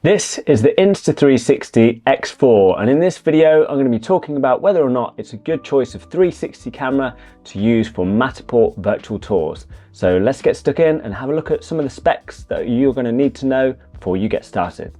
This is the Insta360 X4, and in this video I'm going to be talking about whether or not it's a good choice of 360 camera to use for Matterport virtual tours. So let's get stuck in and have a look at some of the specs that you're going to need to know before you get started.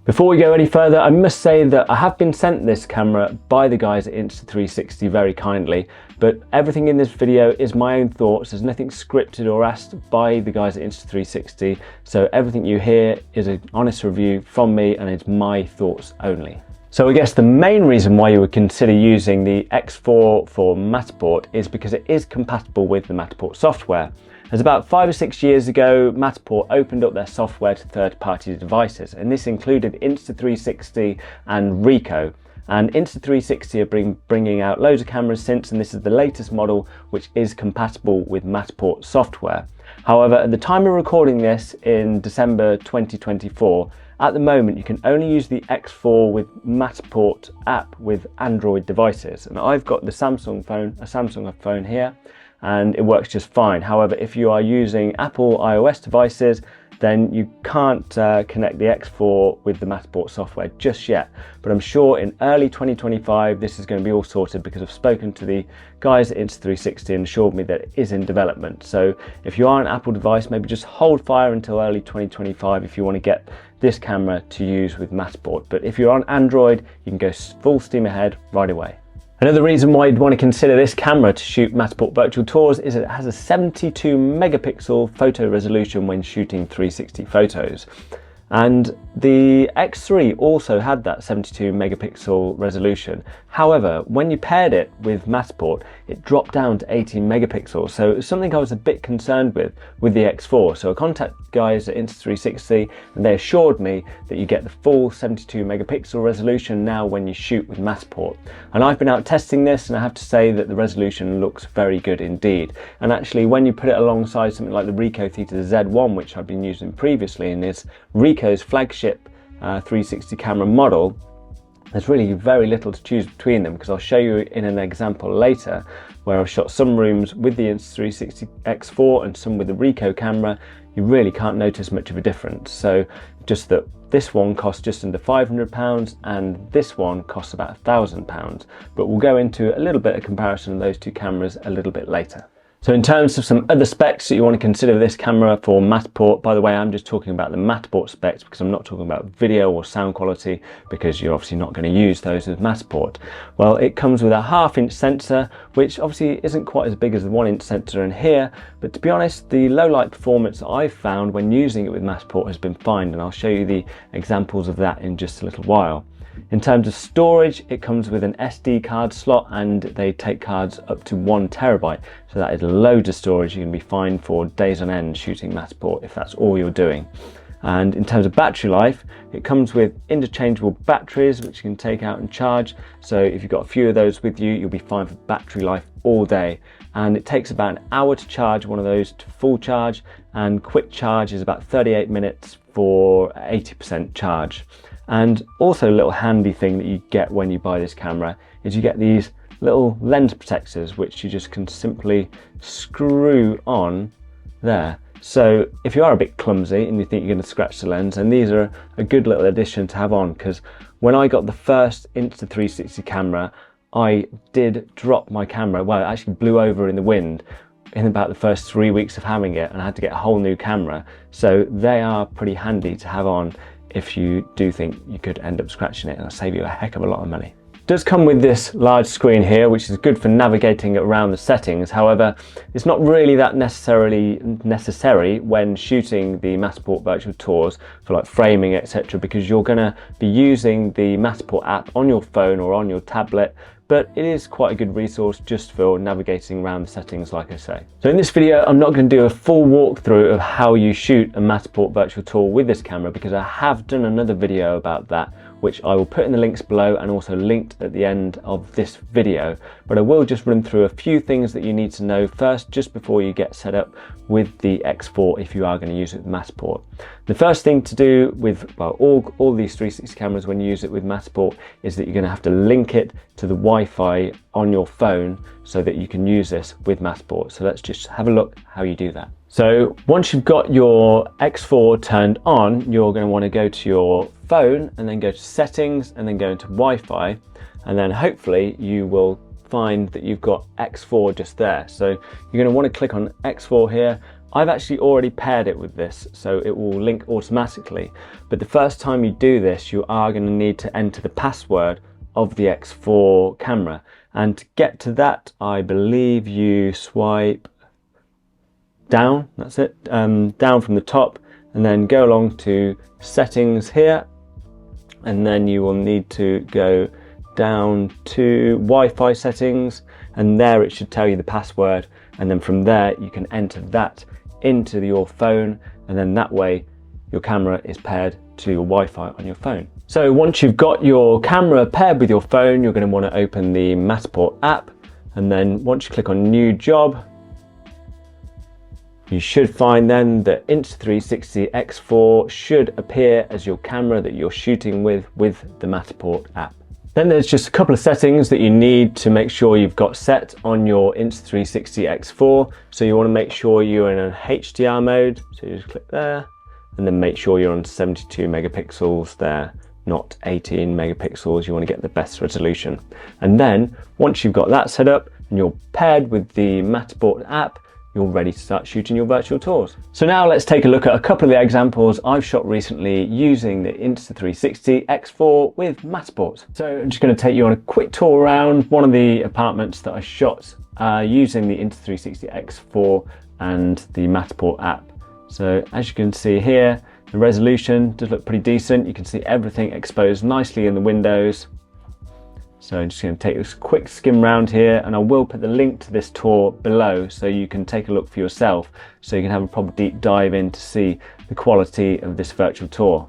Before we go any further, I must say that I have been sent this camera by the guys at Insta360 very kindly, but everything in this video is my own thoughts. There's nothing scripted or asked by the guys at Insta360, so everything you hear is an honest review from me and it's my thoughts only. So I guess the main reason why you would consider using the X4 for Matterport is because it is compatible with the Matterport software. As about 5 or 6 years ago, Matterport opened up their software to third-party devices, and this included Insta360 and Ricoh. And Insta360 are bringing out loads of cameras since, and this is the latest model which is compatible with Matterport software. However, at the time of recording this in December 2024, at the moment you can only use the X4 with Matterport app with Android devices. And I've got the Samsung phone here, and it works just fine. However, if you are using Apple iOS devices, then you can't connect the X4 with the Matterport software just yet. But I'm sure in early 2025 this is going to be all sorted, because I've spoken to the guys at Insta360 and assured me that it is in development. So if you are an Apple device, maybe just hold fire until early 2025 if you want to get this camera to use with Matterport. But if you're on Android, you can go full steam ahead right away. Another reason why you'd want to consider this camera to shoot Matterport virtual tours is that it has a 72 megapixel photo resolution when shooting 360 photos. And the X3 also had that 72 megapixel resolution. However, when you paired it with Matterport, it dropped down to 18 megapixels. So it was something I was a bit concerned with the X4. So I contacted guys at Insta360 and they assured me that you get the full 72 megapixel resolution now when you shoot with Matterport. And I've been out testing this, and I have to say that the resolution looks very good indeed. And actually, when you put it alongside something like the Ricoh Theta Z1, which I've been using previously, and is Ricoh's flagship 360 camera model, there's really very little to choose between them, because I'll show you in an example later where I've shot some rooms with the Insta360 X4 and some with the Ricoh camera. You really can't notice much of a difference. So just that this one costs just under £500 and this one costs about £1,000. But we'll go into a little bit of comparison of those two cameras a little bit later. So in terms of some other specs that you want to consider this camera for Matterport, by the way, I'm just talking about the Matterport specs because I'm not talking about video or sound quality, because you're obviously not going to use those with Matterport. Well, it comes with a 1/2-inch sensor, which obviously isn't quite as big as the 1-inch sensor in here, but to be honest, the low light performance that I've found when using it with Matterport has been fine, and I'll show you the examples of that in just a little while. In terms of storage, it comes with an SD card slot, and they take cards up to 1 terabyte. So that is loads of storage. You can be fine for days on end shooting Matterport if that's all you're doing. And in terms of battery life, it comes with interchangeable batteries which you can take out and charge. So if you've got a few of those with you, you'll be fine for battery life all day. And it takes about an hour to charge one of those to full charge, and quick charge is about 38 minutes for 80% charge. And also a little handy thing that you get when you buy this camera is you get these little lens protectors which you just can simply screw on there. So if you are a bit clumsy and you think you're going to scratch the lens, and these are a good little addition to have on, because when I got the first Insta360 camera, I did drop my camera. Well, it actually blew over in the wind in about the first 3 weeks of having it, and I had to get a whole new camera. So they are pretty handy to have on if you do think you could end up scratching it, and it'll save you a heck of a lot of money. It does come with this large screen here, which is good for navigating around the settings. However, it's not really that necessary when shooting the Matterport virtual tours for like framing, etc., because you're going to be using the Matterport app on your phone or on your tablet. But it is quite a good resource just for navigating around the settings, like I say. So in this video, I'm not going to do a full walkthrough of how you shoot a Matterport virtual tour with this camera, because I have done another video about that, which I will put in the links below and also linked at the end of this video. But I will just run through a few things that you need to know first, just before you get set up with the X4 if you are going to use it with Matterport. The first thing to do with all these 360 cameras when you use it with Matterport is that you're going to have to link it to the Wi-Fi on your phone so that you can use this with Matterport. So let's just have a look how you do that. So once you've got your X4 turned on, you're going to want to go to your phone and then go to settings and then go into Wi-Fi, and then hopefully you will find that you've got X4 just there. So you're going to want to click on X4 here. I've actually already paired it with this, so it will link automatically. But the first time you do this, you are going to need to enter the password of the X4 camera. And to get to that, I believe you swipe down, that's it, down from the top, and then go along to settings here, and then you will need to go down to Wi-Fi settings, and there it should tell you the password, and then from there you can enter that into your phone, and then that way your camera is paired to your Wi-Fi on your phone. So once you've got your camera paired with your phone, you're going to want to open the Matterport app, and then once you click on new job, you should find then that Insta360 X4 should appear as your camera that you're shooting with the Matterport app. Then there's just a couple of settings that you need to make sure you've got set on your Insta360 X4. So you want to make sure you're in a HDR mode, so you just click there, and then make sure you're on 72 megapixels there, not 18 megapixels. You want to get the best resolution. And then once you've got that set up and you're paired with the Matterport app, you're ready to start shooting your virtual tours. So now let's take a look at a couple of the examples I've shot recently using the Insta360 X4 with Matterport. So I'm just going to take you on a quick tour around one of the apartments that I shot using the Insta360 X4 and the Matterport app. So as you can see here, the resolution does look pretty decent. You can see everything exposed nicely in the windows. So I'm just going to take this quick skim round here, and I will put the link to this tour below so you can take a look for yourself, so you can have a proper deep dive in to see the quality of this virtual tour.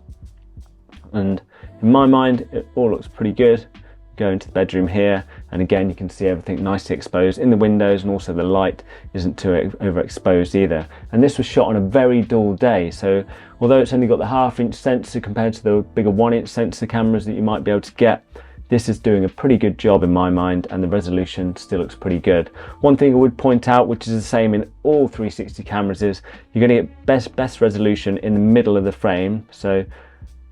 And in my mind, it all looks pretty good. Go into the bedroom here, and again you can see everything nicely exposed in the windows, and also the light isn't too overexposed either. And this was shot on a very dull day, so although it's only got the 1/2 inch sensor compared to the bigger 1 inch sensor cameras that you might be able to get, this is doing a pretty good job in my mind, and the resolution still looks pretty good. One thing I would point out, which is the same in all 360 cameras, is you're going to get best resolution in the middle of the frame. So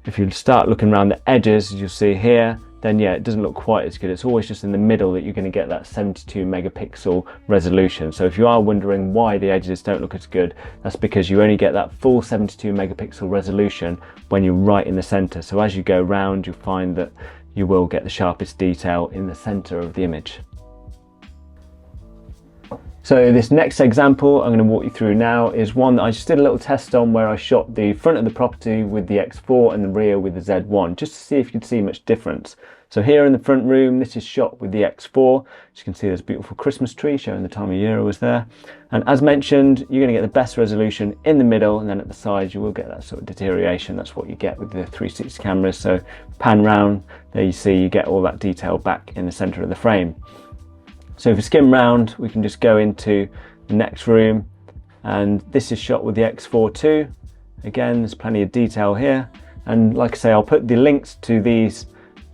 if you start looking around the edges, as you'll see here, then yeah, it doesn't look quite as good. It's always just in the middle that you're going to get that 72 megapixel resolution. So if you are wondering why the edges don't look as good, that's because you only get that full 72 megapixel resolution when you're right in the center. So as you go round, you'll find that you will get the sharpest detail in the center of the image. So this next example I'm going to walk you through now is one that I just did a little test on, where I shot the front of the property with the X4 and the rear with the Z1, just to see if you could see much difference. So here in the front room, this is shot with the X4. As you can see, there's a beautiful Christmas tree showing the time of year I was there. And as mentioned, you're going to get the best resolution in the middle, and then at the sides you will get that sort of deterioration. That's what you get with the 360 cameras. So pan round, there you see you get all that detail back in the center of the frame. So if we skim round, we can just go into the next room, and this is shot with the X4 too. Again, there's plenty of detail here, and like I say, I'll put the links to these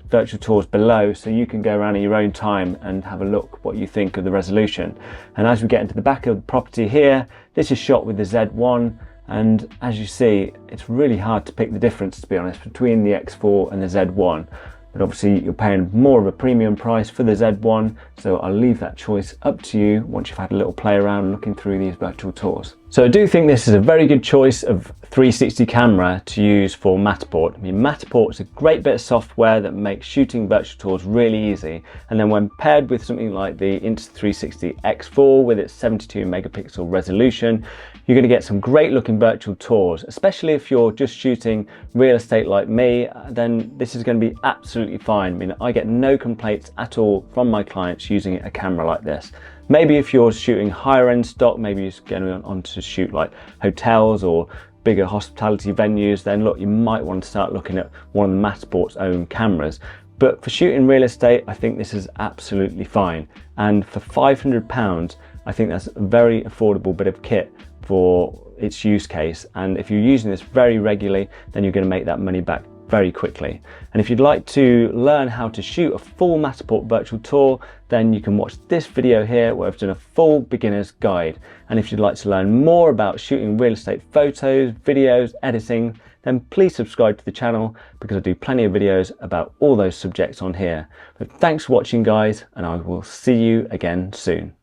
virtual tours below so you can go around at your own time and have a look what you think of the resolution. And as we get into the back of the property here, this is shot with the Z1, and as you see, it's really hard to pick the difference, to be honest, between the X4 and the Z1. But obviously you're paying more of a premium price for the Z1, so I'll leave that choice up to you once you've had a little play around looking through these virtual tours. So I do think this is a very good choice of 360 camera to use for Matterport. I mean, Matterport is a great bit of software that makes shooting virtual tours really easy, and then when paired with something like the Insta360 X4 with its 72 megapixel resolution, you're going to get some great looking virtual tours. Especially if you're just shooting real estate like me, then this is going to be absolutely fine. I mean, I get no complaints at all from my clients using a camera like this. Maybe if you're shooting higher end stock, maybe you're going on to shoot like hotels or bigger hospitality venues, then look, you might want to start looking at one of the Matterport's own cameras. But for shooting real estate, I think this is absolutely fine. And for £500, I think that's a very affordable bit of kit for its use case. And if you're using this very regularly, then you're going to make that money back very quickly. And if you'd like to learn how to shoot a full Matterport virtual tour, then you can watch this video here where I've done a full beginner's guide. And if you'd like to learn more about shooting real estate photos, videos, editing, then please subscribe to the channel because I do plenty of videos about all those subjects on here. But thanks for watching, guys, and I will see you again soon.